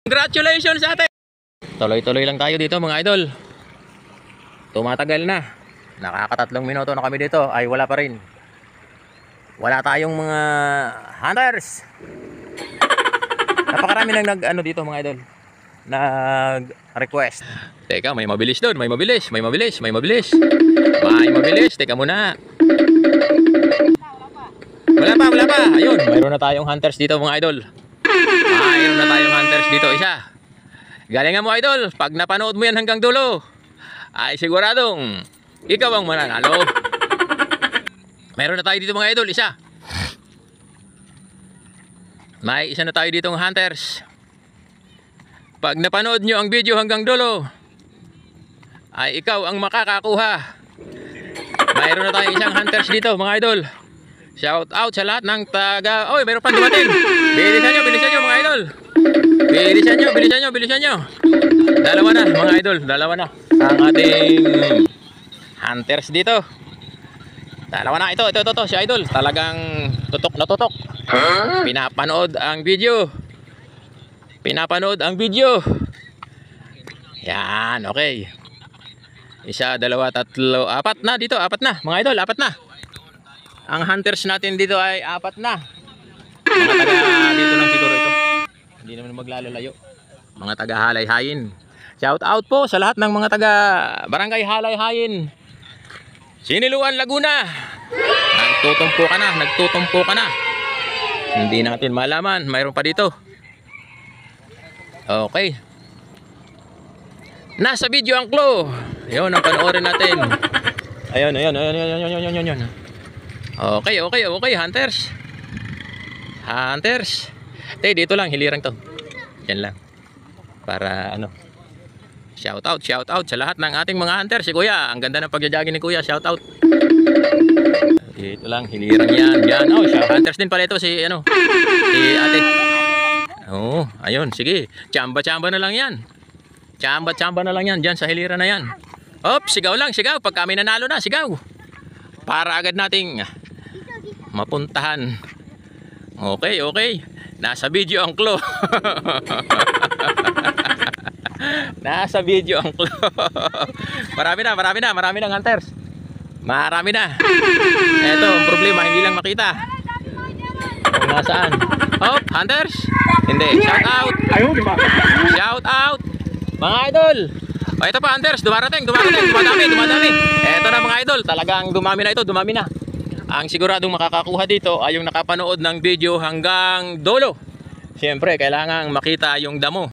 Congratulations ate! Tuloy-tuloy lang tayo dito mga idol. Tumatagal na. Nakakatatlong minuto na kami dito. Ay wala pa rin. Wala tayong mga hunters. Napakarami nang nag-ano dito mga idol. Nag-request. Teka, may mabilis doon. May mabilis. May mabilis. May mabilis. May mabilis. Teka muna. Wala pa, wala pa. Ayun, mayroon na tayong hunters dito mga idol. Mayroon na tayong hunters dito. Isa. Galingan mo idol, pag napanood mo yan hanggang dulo, ay siguradong ikaw ang mananalo. Meron na tayo dito mga idol, isa. May isa na tayo ditong hunters. Pag napanood nyo ang video hanggang dulo, ay ikaw ang makakakuha. Mayroon na tayong isang hunters dito mga idol. Shout out sa lahat ng taga... Oy, mayroon pa dumating. Bilisan nyo mga idol. Bilisan nyo. Dalawa na mga idol, dalawa na ang ating hunters dito. Dalawa na, ito, si idol. Talagang tutok na tutok. Pinapanood ang video. Yan, okay. Isa, dalawa, tatlo, apat na dito, apat na mga idol, apat na. Ang hunters natin dito ay apat na. Mga taga dito lang siguro ito. Hindi naman maglalalayo. Mga taga Halay-Hayin. Shout out po sa lahat ng mga taga Barangay Halay-Hayin. Siniluan, Laguna. Nagtutumpo ka na. Hindi natin malaman. Mayroon pa dito. Okay. Nasa video ang clue. Ayun ang panoorin natin. Ayun. Okay, hunters. Dito lang, hilirang to. Yan lang. Para ano. Shout out sa lahat ng ating mga hunters. Si Kuya, ang ganda ng pagjajagin ni Kuya. Shout out. Dito lang, hilirang yan. Oh, hunters din pala ito si Ate. Oh, ayun, sige. Chamba na lang yan. Chamba na lang yan diyan sa hilira na yan. Hop, sigaw lang. Pag kami nanalo na, sigaw. Para agad nating mapuntahan. Okay. Nasa video ang clue. Nasa video ang clue. Marami na hunters. Marami na. Ito, ang problema, hindi lang makita kung nasaan. Hop, hunters. Hindi, shout out mga idol. O ito pa hunters, dumadami. Ito na mga idol, talagang dumami na. Ang siguradong makakakuha dito ay yung nakapanood ng video hanggang dulo. Siyempre, kailangan makita yung damo.